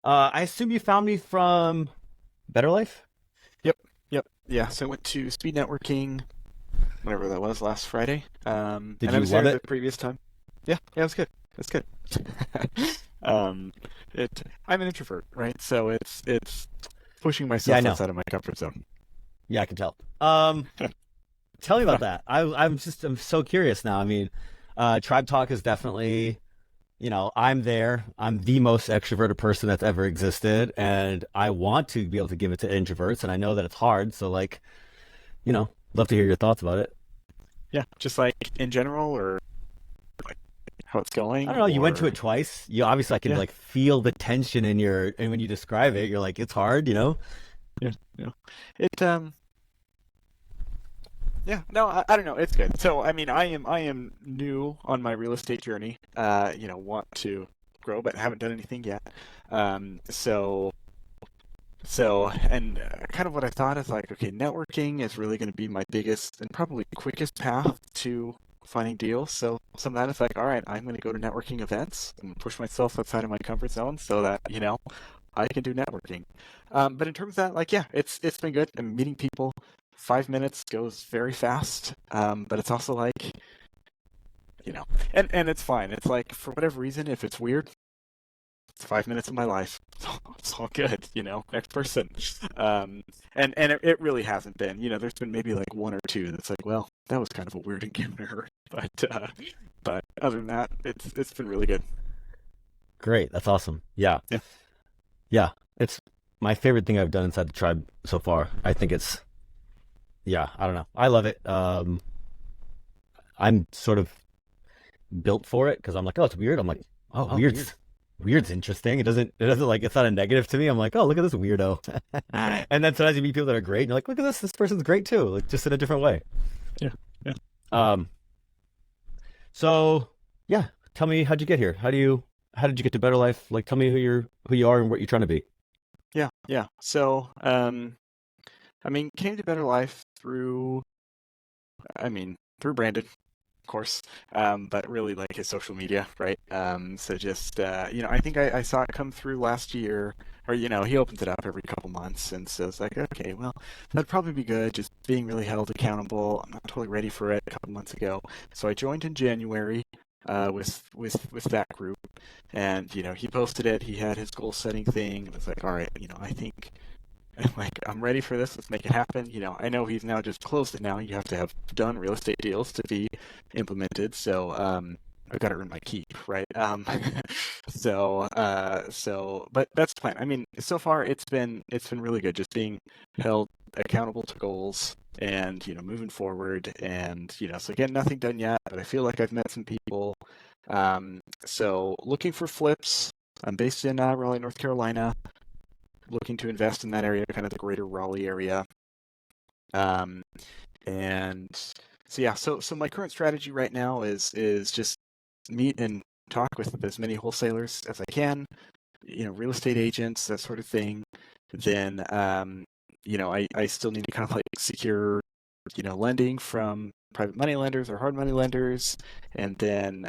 I assume you found me from Better Life? Yep, yep, yeah. So I went to speed networking, whatever that was, last Friday. Did And I you was love there the it? previous time. Yeah, yeah, it was good. It's good. um, it. I'm an introvert, right? So it's pushing Yeah, I myself know. outside of my comfort zone. Yeah, I can tell. Tell me about that. I'm so curious now. I mean, Tribe Talk is definitely, I'm there. I'm the most extroverted person that's ever existed, and I want to be able to give it to introverts, and I know that it's hard. So, like, love to hear your thoughts about it. Yeah, just like in general, or like how it's I going, don't know. You went to or it twice. You obviously I can yeah, like feel the tension in and when you describe it, you're like, it's hard. yeah, yeah. It Yeah, no, I don't know. It's good. So, I mean, I am new on my real estate journey. Want to grow, but haven't done anything yet. And kind of what I thought is like, okay, networking is really going to be my biggest and probably quickest path to finding deals. So some of that is like, all right, I'm going to go to networking events and push myself outside of my comfort zone so that I can do networking. But in terms of that, like, yeah, it's been good. I'm meeting people. 5 minutes goes very fast, but it's also like, you know, and it's fine. It's like for whatever reason, if it's weird, it's 5 minutes of my life. It's all good, Next person. Um, and it really hasn't been. There's been maybe like one or two that's like, well, that was kind of a weird encounter, but other than that, it's been really good. Great. That's awesome. Yeah. Yeah. Yeah. It's my favorite thing I've done inside the tribe so far. I think yeah, I don't know. I love it. I'm sort of built for it because I'm like, oh, it's weird. I'm like, oh, Oh, weird. weird's interesting. It doesn't like, it's not a negative to me. I'm like, oh, look at this weirdo. And then sometimes you meet people that are great and you're like, look at this person's great too, like just in a different way. Yeah. Yeah. um so yeah, tell me, how'd you get here? How did you get to Better Life? Like, tell me who you are and what you're trying to be. Yeah. Yeah. So, I mean, came to Better Life through Brandon, of course, but really like his social media, right? So just I think I saw it come through last year, or he opens it up every couple months, and so it's like, okay, well, that'd probably be good. Just being really held accountable. I'm not totally ready for it a couple months ago, so I joined in January. With that group, and he posted it. He had his goal setting thing. It was like, all right, I think like, I'm ready for this. Let's make it happen. I know he's now just closed it now. You have to have done real estate deals to be implemented. So, I've got to earn my keep, right? But that's the plan. I mean, so far it's been really good. Just being held accountable to goals and moving forward. And so again, nothing done yet, but I feel like I've met some people. So looking for flips. I'm based in Raleigh, North Carolina, looking to invest in that area, kind of the greater Raleigh area. Um, and so yeah, so my current strategy right now is just meet and talk with as many wholesalers as I can, real estate agents, that sort of thing. Then I still need to kind of like secure lending from private money lenders or hard money lenders, and then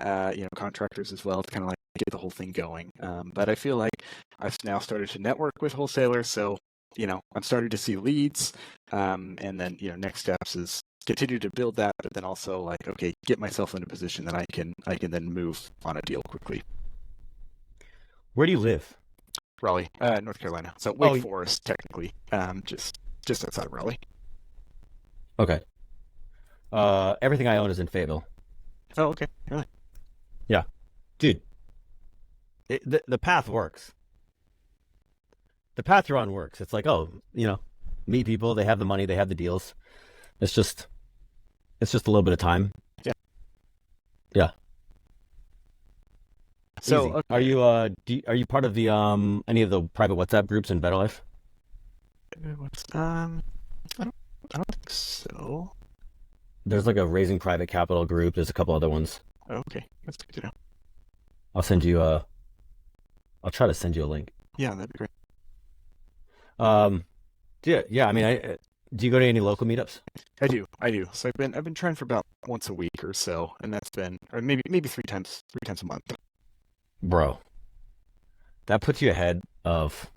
contractors as well to kind of like get the whole thing going. But I feel like I've now started to network with wholesalers, so I'm starting to see leads, and then next steps is continue to build that, but then also like, okay, get myself in a position that I can then move on a deal quickly. Where do you live? Raleigh, North Carolina, so Wake Oh, Forest technically, just outside of Raleigh. okay. Everything I own is in Fayetteville. Oh, okay, really? Yeah, dude, the path works. The path you're on works. It's like, oh, meet people, they have the money, they have the deals. It's just it's just a little bit of time. Yeah. Yeah, So easy. Are okay, you part of the any of the private WhatsApp groups in Better Life? what's I don't I don't think so. There's like a Raising Private Capital group. There's a couple other ones. Okay, that's good to know. I'll send you I'll try to send you a link. Yeah, that'd be great. Um, yeah, yeah. I mean, do you go to any local meetups, I do. So I've been trying for about once a week or so, and that's been, or maybe three times a month. bro? That puts you ahead of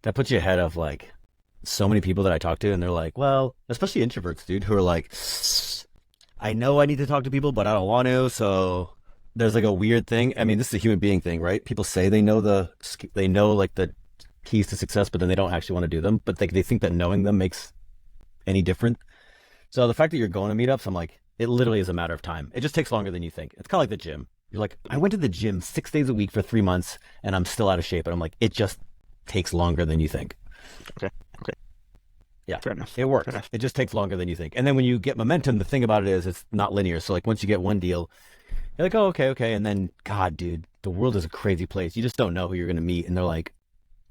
that puts you ahead of like so many people that I talk to, and they're like, well, especially introverts, dude, who are like, I know I need to talk to people, but I don't want to. So there's like a weird thing. I mean, this is a human being thing, right? People say they know like the keys to success, but then they don't actually want to do them. But they think that knowing them makes any different. So the fact that you're going to meetups, I'm like, it literally is a matter of time. It just takes longer than you think. It's kind of like the gym. You're like, I went to the gym 6 days a week for 3 months, and I'm still out of shape. And I'm like, it just takes longer than you think. Okay. Okay. Yeah, Fair enough. it works. Fair enough. It just takes longer than you think. And then when you get momentum, the thing about it is it's not linear. So like once you get one deal, you're like, oh, okay, okay. And then, God, dude, the world is a crazy place. You just don't know who you're going to meet. And they're like,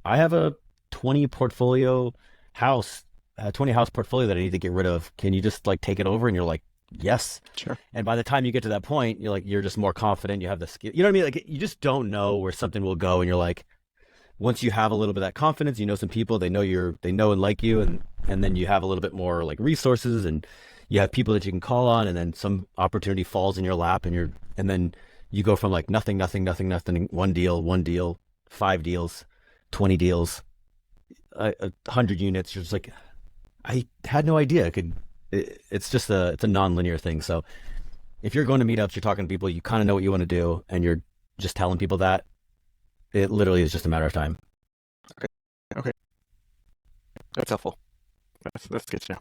I have a 20 portfolio house, 20 house portfolio that I need to get rid of. Can you just like take it over? And you're like, yes. Sure. And by the time you get to that point, you're like, you're just more confident. You have the skill. You know what I mean? Like you just don't know where something will go. And you're like, once you have a little bit of that confidence, you know some people, they know and like you, and then you have a little bit more like resources, and you have people that you can call on, and then some opportunity falls in your lap, and then you go from like nothing, one deal, 5 deals, 20 deals, 100 units. You're just like, I had no idea it's just it's a non-linear thing. So if you're going to meetups, you're talking to people, you kind of know what you want to do, and you're just telling people that. It literally is just a matter of time. Okay. Okay. That's helpful. That's good to know.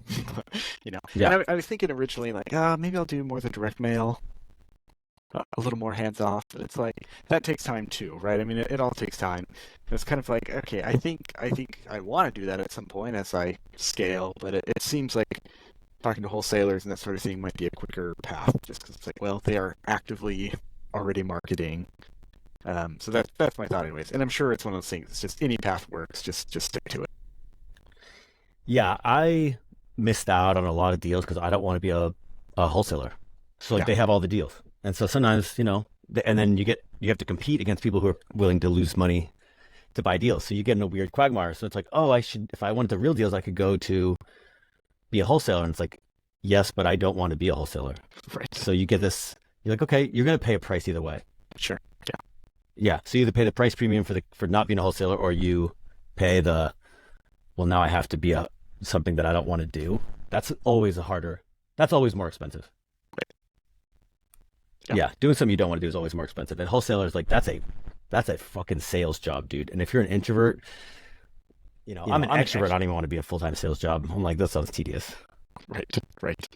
You know, Yeah. and I was thinking originally like, maybe I'll do more of the direct mail, a little more hands off. But it's like that takes time too, right? I mean, it all takes time. It's kind of like, okay, I think I want to do that at some point as I scale, but it seems like talking to wholesalers and that sort of thing might be a quicker path, just because it's like, well, they are actively already marketing. So that's my thought, anyways. And I'm sure it's one of those things. It's just any path works. Just stick to it. Yeah, I missed out on a lot of deals because I don't want to be a wholesaler. So like Yeah. they have all the deals. And so sometimes, and then you have to compete against people who are willing to lose money to buy deals. So you get in a weird quagmire. So it's like, oh, if I wanted the real deals, I could go to be a wholesaler. And it's like, yes, but I don't want to be a wholesaler. Right. So you get this, you're like, okay, you're going to pay a price either way. Sure. Yeah. Yeah. So you either pay the price premium for not being a wholesaler, or you pay well, now I have to be something that I don't want to do. That's always that's always more expensive. Right. Yeah. Doing something you don't want to do is always more expensive. And wholesalers, like that's a fucking sales job, dude. And if you're an introvert, I'm an extrovert. I don't even want to be a full-time sales job. I'm like, that sounds tedious. Right. Right.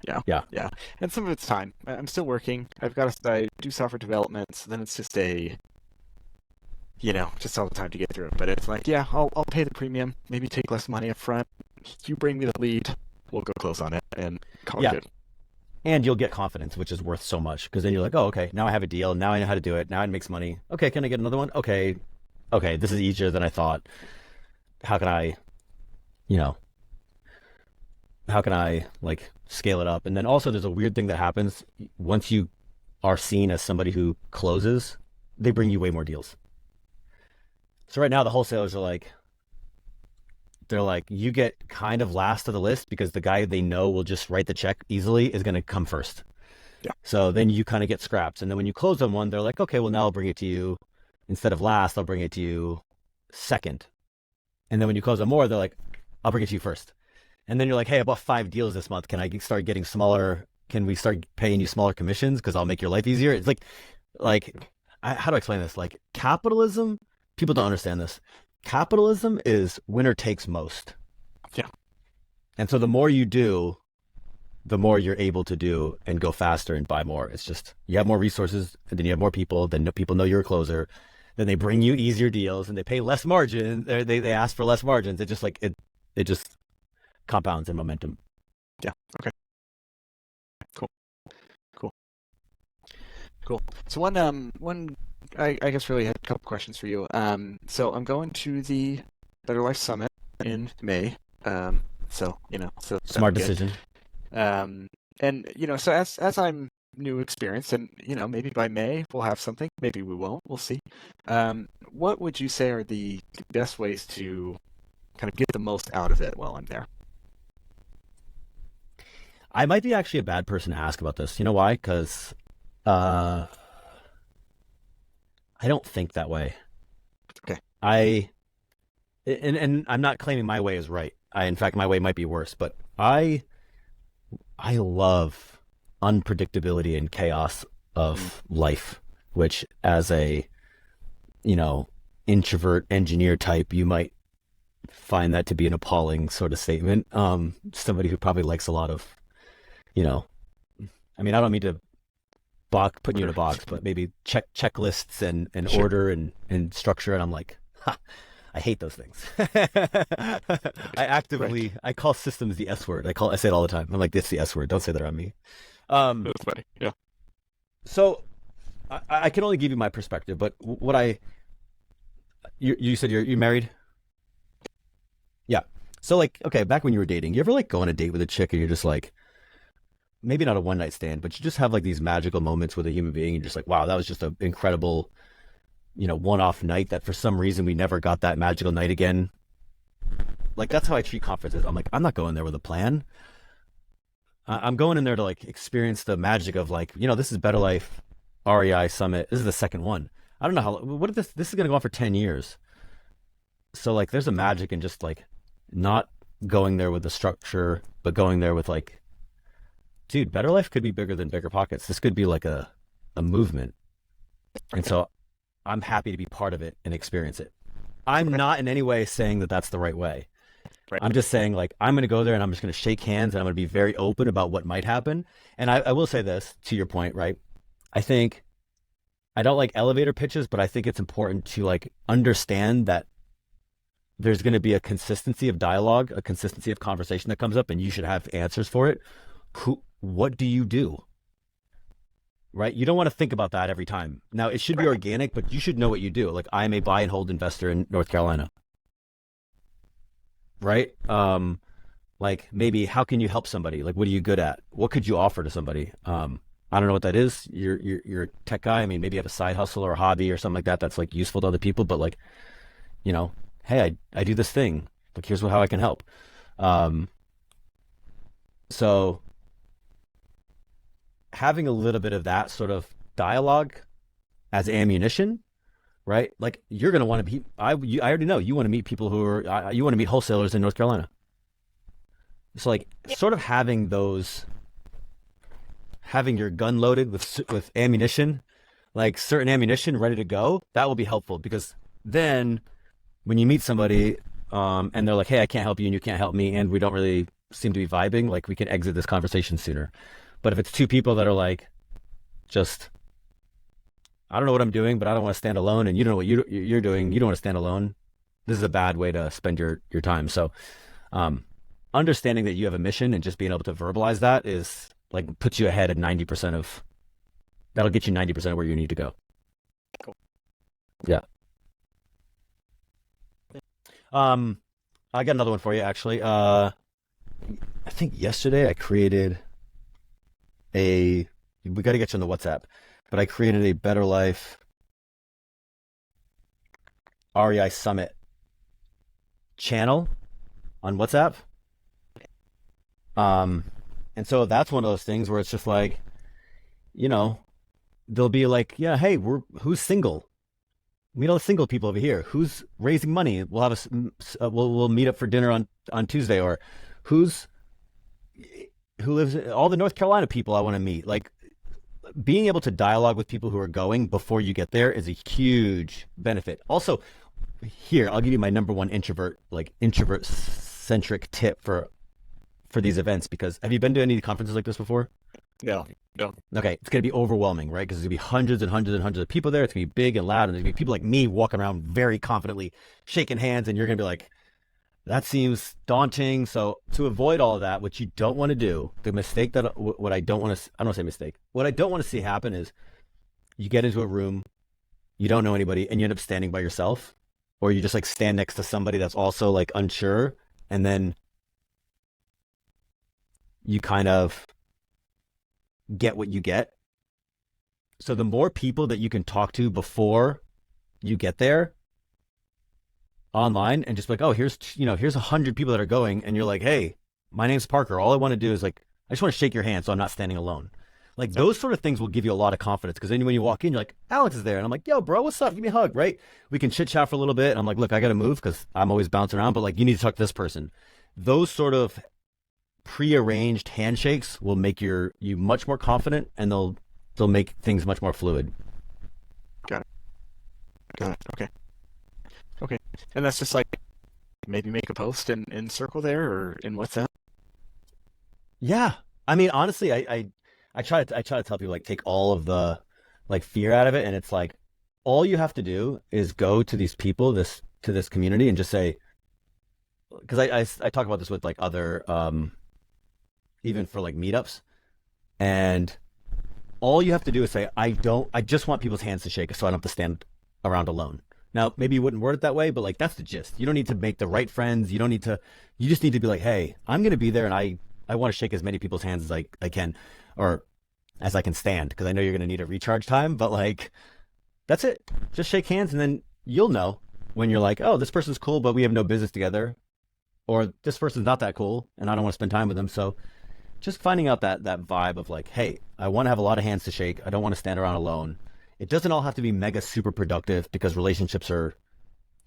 Yeah. Yeah. Yeah. And some of it's time. I'm still working. I do software development. So then it's just just all the time to get through it. But it's like, yeah, I'll pay the premium. Maybe take less money up front. You bring me the lead. We'll go close on it and call it good. And you'll get confidence, which is worth so much, because then you're like, oh, okay, now I have a deal. Now I know how to do it. Now it makes money. Okay, can I get another one? Okay, this is easier than I thought. How can I, like scale it up? And then also there's a weird thing that happens once you are seen as somebody who closes, they bring you way more deals. So right now the wholesalers are they're like, you get kind of last of the list because the guy they know will just write the check easily is going to come first. Yeah. So then you kind of get scraps. And then when you close on one, they're like, okay, well, now I'll bring it to you. Instead of last, I'll bring it to you second. And then when you close on more, they're like, I'll bring it to you first. And then you're like, hey, I bought 5 deals this month. Can I start getting smaller? Can we start paying you smaller commissions? Because I'll make your life easier. It's how do I explain this? Like capitalism, people don't understand this. Capitalism is winner takes most. Yeah. And so the more you do, the more you're able to do and go faster and buy more. It's just, you have more resources, and then you have more people, then people know you're a closer. Then they bring you easier deals and they pay less margin. They ask for less margins. It just it just compounds in momentum. Yeah. Okay. Cool. So one I guess really had a couple questions for you. So I'm going to the Better Life Summit in May. So Smart decision. And so as I'm new experience, and maybe by May we'll have something. Maybe we won't. We'll see. What would you say are the best ways to kind of get the most out of it while I'm there? I might be actually a bad person to ask about this. You know why? Because I don't think that way. Okay. I and I'm not claiming my way is right. In fact, my way might be worse, but I love unpredictability and chaos Mm, of life, which as a, you know, introvert engineer type, you might find that to be an appalling sort of statement. Somebody who probably likes a lot of, you know, I mean, I don't mean to putting you in a order. box, but maybe checklists and Sure. order and structure. And I'm like, ha, I hate those things. I Right. actively I call systems the S word. I say it all the time. I'm like, it's the S word. Don't say that on me. Um, That's funny. Yeah. so I can only give you my perspective, but what you said you're married? Yeah. So like, okay, back when you were dating, you ever like go on a date with a chick and you're just like, maybe not a one night stand, but you just have like these magical moments with a human being. And you're just like, wow, that was just an incredible, one off night that for some reason we never got that magical night again. Like that's how I treat conferences. I'm like, I'm not going there with a plan. I'm going in there to like experience the magic of like, this is Better Life REI Summit. This is the second one. I don't know how. What if this is going to go on for 10 years? So like, there's a magic in just like not going there with the structure, but going there with like, dude, Better Life could be bigger than Bigger Pockets. This could be like a movement, and Okay. so I'm happy to be part of it and experience it. I'm Okay. not in any way saying that that's the right way. Right. I'm just saying, like, I'm going to go there and I'm just going to shake hands and I'm going to be very open about what might happen. And I will say this to your point, right? I think I don't like elevator pitches, but I think it's important to like understand that there's going to be a consistency of dialogue, a consistency of conversation that comes up, and you should have answers for it. What do you do? Right? You don't want to think about that every time. Now, it should be Right. organic, but you should know what you do. Like, I am a buy and hold investor in North Carolina, right? Like maybe how can you help somebody? Like what are you good at? What could you offer to somebody? I don't know what that is. You're a tech guy. I mean, maybe you have a side hustle or a hobby or something like that that's like useful to other people. But like, you know, hey, I do this thing. Like here's how I can help. Um, so having a little bit of that sort of dialogue as ammunition, right? Like you're gonna want to be. I already know you want to meet people who are you want to meet wholesalers in North Carolina. So like sort of having your gun loaded with ammunition, like certain ammunition ready to go, that will be helpful because then when you meet somebody and they're like, "Hey, I can't help you and you can't help me and we don't really seem to be vibing," like we can exit this conversation sooner. But if it's two people that are like just I don't know what I'm doing, but I don't want to stand alone and you don't know what you're doing, you don't want to stand alone. This is a bad way to spend your time. So, um understanding that you have a mission and just being able to verbalize that is like puts you ahead at 90% of that'll get you 90% of where you need to go. Cool. Yeah. Um, I got another one for you actually. I think yesterday I created a. We got to get you on the WhatsApp, but I created a Better Life REI Summit channel on WhatsApp. Um, and so that's one of those things where it's just like, you know, they'll be like, yeah, hey, who's single? Meet all the single people over here. Who's raising money? We'll have we'll meet up for dinner on Tuesday. Or who's who lives all the North Carolina people I want to meet. Like being able to dialogue with people who are going before you get there is a huge benefit. Also, here I'll give you my number one introvert centric tip for these events because have you been to any conferences like this before? No. No. Okay, it's going to be overwhelming, right? Because there's going to be hundreds and hundreds and hundreds of people there. It's going to be big and loud, and there's going to be people like me walking around very confidently, shaking hands, and you're going to be like, that seems daunting. So to avoid all of that, what you don't want to do, the mistake that what I don't want to, I don't say mistake. What I don't want to see happen is you get into a room, you don't know anybody, and you end up standing by yourself, or you just like stand next to somebody that's also like unsure, and then you kind of get what you get. So the more people that you can talk to before you get there online and just be like, oh, here's 100 people that are going, and you're like, hey, my name's Parker. All I want to do is like, I just want to shake your hand, so I'm not standing alone. Like Yep. those sort of things will give you a lot of confidence because then when you walk in, you're like, Alex is there. And I'm like, yo, bro, what's up? Give me a hug, right? We can chit chat for a little bit. And I'm like, look, I got to move because I'm always bouncing around, but like, you need to talk to this person. Those sort of prearranged handshakes will make you much more confident and they'll make things much more fluid. Got it. Got it. Okay. Okay. And that's just like maybe make a post in Circle there or in WhatsApp. Yeah. I mean, honestly, I try to tell people like take all of the like fear out of it, and it's like all you have to do is go to these people, this community, and just say because I talk about this with like other even for like meetups, and all you have to do is say I just want people's hands to shake so I don't have to stand around alone. Now, maybe you wouldn't word it that way, but like that's the gist. You don't need to make the right friends. You don't need to. You just need to be like, hey, I'm gonna be there, and I want to shake as many people's hands as I can, or as I can stand, because I know you're gonna need a recharge time. But like, that's it. Just shake hands, and then you'll know when you're like, oh, this person's cool, but we have no business together, or this person's not that cool, and I don't want to spend time with them. So just finding out that vibe of like, hey, I want to have a lot of hands to shake. I don't want to stand around alone. It doesn't all have to be mega super productive because relationships are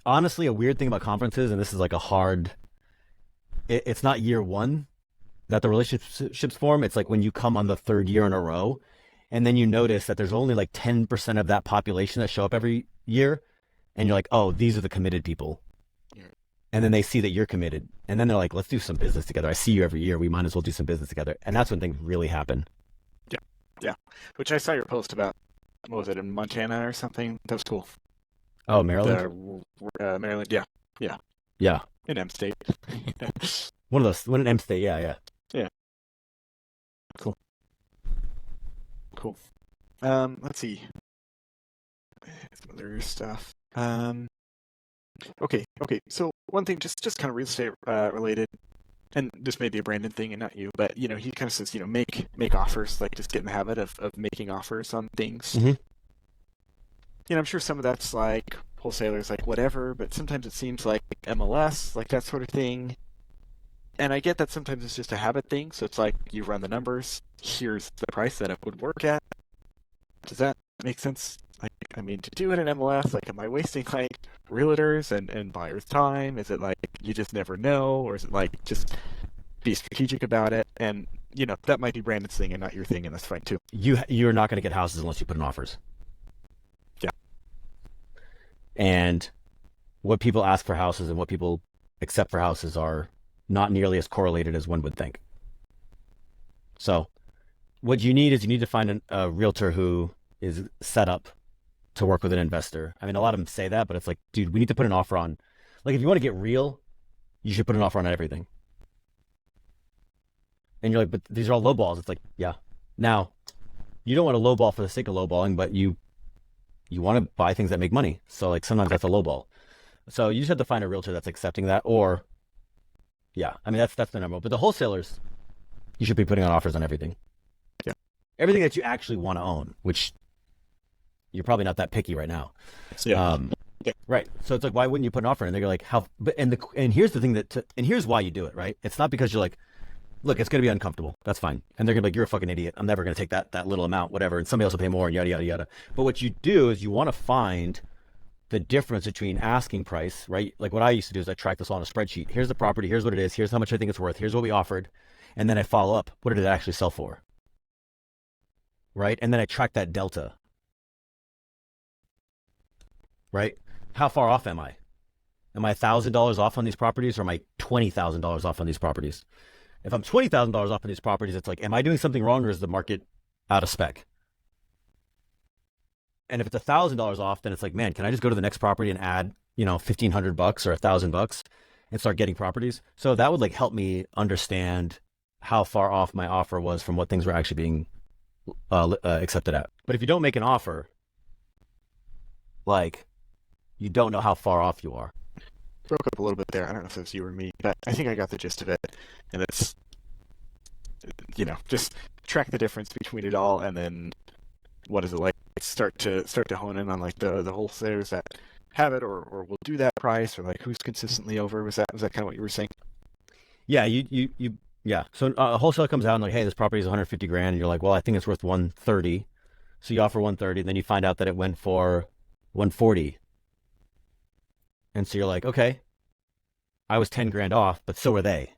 honestly a weird thing about conferences, and this is like a hard. It's not year one that the relationships form. It's like when you come on the third year in a row, and then you notice that there's only like 10% of that population that show up every year, and you're like, oh, these are the committed people. Yeah. And then they see that you're committed, and then they're like, let's do some business together. I see you every year. We might as well do some business together. And that's when things really happen. Yeah. Yeah. Which I saw your post about. What was it in Montana or something? That was cool. Oh, Maryland? Maryland. Yeah. Yeah. Yeah. In M State. One of those, one in M State. Yeah, yeah. Yeah. Cool. Cool. Let's see. Some other stuff. Okay. Okay. So one thing, just kind of real estate related, and this may be a Brandon thing and not you, but he kind of says, make offers, like just get in the habit of making offers on things. Mm-hmm. I'm sure some of that's like wholesalers, like whatever, but sometimes it seems like MLS, like that sort of thing. And I get that sometimes it's just a habit thing. So it's like you run the numbers. Here's the price that it would work at. Does that make sense? Like, I mean, to do it in MLS, like, am I wasting like realtors and buyers' time? Is it like you just never know, or is it like just be strategic about it? And that might be Brandon's thing and not your thing, and that's fine too. You're not going to get houses unless you put in offers. Yeah. And what people ask for houses and what people accept for houses are not nearly as correlated as one would think. So what you need is you need to find a realtor who is set up to work with an investor. I mean, a lot of them say that, but it's like, dude, we need to put an offer on. Like, if you want to get real, you should put an offer on everything. And you're like, but these are all low balls. It's like, yeah. Now, you don't want to low ball for the sake of low balling, but you want to buy things that make money. So like sometimes that's a low ball. So you just have to find a realtor that's accepting that, or yeah, I mean that's the number. But the wholesalers, you should be putting on offers on everything. Yeah. Everything that you actually want to own, which you're probably not that picky right now. Yeah. Yeah. Right. So it's like, why wouldn't you put an offer in? And they're like, how? But and here's the thing and here's why you do it. Right. It's not because you're like, look, it's going to be uncomfortable. That's fine. And they're going to be like, you're a fucking idiot. I'm never going to take that little amount, whatever. And somebody else will pay more and yada, yada, yada. But what you do is you want to find the difference between asking price, right? Like what I used to do is I track this all on a spreadsheet. Here's the property. Here's what it is. Here's how much I think it's worth. Here's what we offered. And then I follow up. What did it actually sell for? Right. And then I track that delta. Right. How far off am I? Am I $1,000 off on these properties, or am I $20,000 off on these properties? If I'm $20,000 off on these properties, it's like, am I doing something wrong, or is the market out of spec? And if it's $1,000 off, then it's like, man, can I just go to the next property and add, $1,500 or $1,000 and start getting properties? So that would like help me understand how far off my offer was from what things were actually being accepted at. But if you don't make an offer, like, you don't know how far off you are. Broke up a little bit there. I don't know if it was you or me, but I think I got the gist of it. And it's, just track the difference between it all, and then what is it like? Start to hone in on like the wholesalers that have it, or will do that price, or like who's consistently over. Was that kind of what you were saying? Yeah, you Yeah. So a wholesale comes out and like, hey, this property is 150 grand, and you're like, well, I think it's worth 130. So you offer 130, and then you find out that it went for 140, and so you're like, okay, I was 10 grand off, but so were they.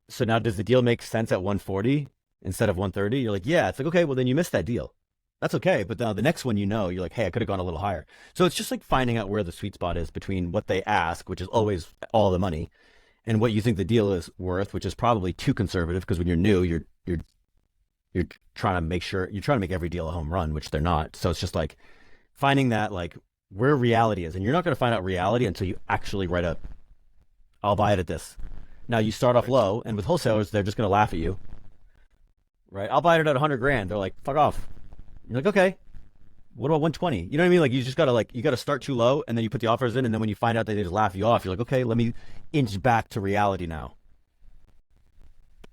So now does the deal make sense at 140 instead of 130? You're like, yeah. It's like, okay, well then you missed that deal. That's okay. But now the next one, you're like, hey, I could have gone a little higher. So it's just like finding out where the sweet spot is between what they ask, which is always all the money, and what you think the deal is worth, which is probably too conservative because when you're new, you're trying to make sure you're trying to make every deal a home run, which they're not. So it's just like finding that like where reality is, and you're not going to find out reality until you actually write a, I'll buy it at this. Now you start off Right. low, and with wholesalers, they're just going to laugh at you, right? I'll buy it at 100 grand. They're like, fuck off. You're like, okay. What about 120? You know what I mean? Like you just gotta like you gotta start too low, and then you put the offers in, and then when you find out that they just laugh you off, you're like, okay, let me inch back to reality now.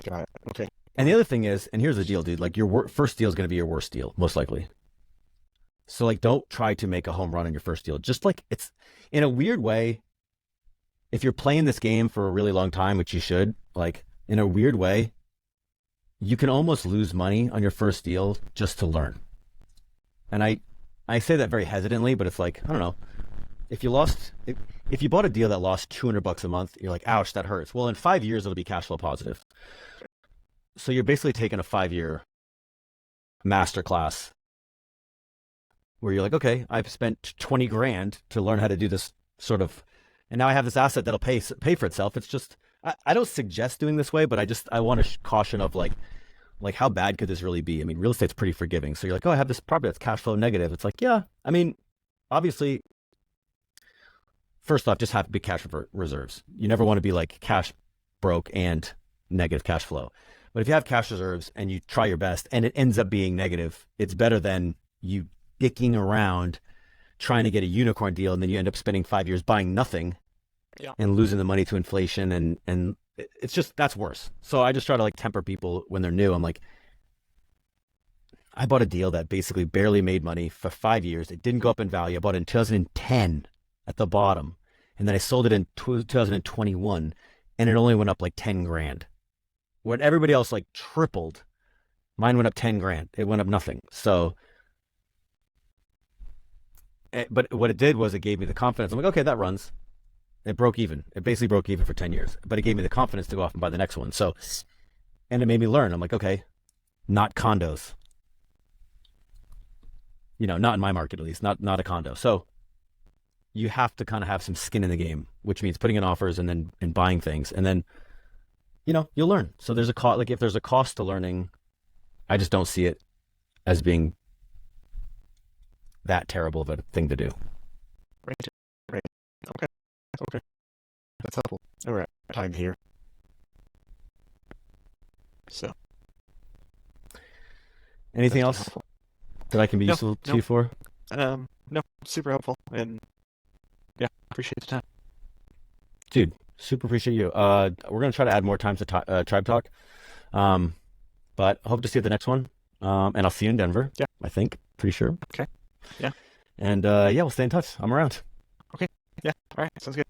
Got it. Okay. And the other thing is, and here's the deal, dude. Like first deal is going to be your worst deal, most likely. So like, don't try to make a home run on your first deal. Just like it's in a weird way. If you're playing this game for a really long time, which you should, like in a weird way, you can almost lose money on your first deal just to learn. And I say that very hesitantly, but it's like I don't know. If you lost, if you bought a deal that lost $200 a month, you're like, ouch, that hurts. Well, in 5 years, it'll be cash flow positive. So you're basically taking a 5 year master class where you're like, okay, I've spent 20 grand to learn how to do this sort of, and now I have this asset that'll pay for itself. It's just, I don't suggest doing this way, but I want to caution of like how bad could this really be? I mean, real estate's pretty forgiving. So you're like, oh, I have this property that's cash flow negative. It's like, yeah, I mean, obviously, first off, just have big cash reserves. You never want to be like cash broke and negative cash flow. But if you have cash reserves and you try your best and it ends up being negative, it's better than you dicking around trying to get a unicorn deal and then you end up spending 5 years buying nothing Yeah. and losing the money to inflation and it's just that's worse. So I just try to like temper people when they're new. I'm like, I bought a deal that basically barely made money for 5 years. It didn't go up in value. I bought it in 2010 at the bottom, and then I sold it in 2021, and it only went up like 10 grand. When everybody else like tripled, mine went up 10 grand. It went up nothing. So, but what it did was it gave me the confidence. I'm like, okay, that runs. It broke even. It basically broke even for 10 years, but it gave me the confidence to go off and buy the next one. So, and it made me learn. I'm like, okay, not condos. Not in my market at least, not a condo. So you have to kind of have some skin in the game, which means putting in offers and then and buying things, and then you'll learn. So there's a cost. Like if there's a cost to learning, I just don't see it as being that terrible of a thing to do. Right. Right. Okay. Okay. That's helpful. All right. Time here. So Anything that's been else helpful. that I can be No. useful to No. you for? No. Super helpful, and yeah, appreciate the time. Dude, super appreciate you. We're gonna try to add more times to Tribe Talk. Um, but I hope to see you at the next one. And I'll see you in Denver. Yeah. I think, pretty sure. Okay. Yeah. And yeah, we'll stay in touch. I'm around. Okay. Yeah. All right. Sounds good.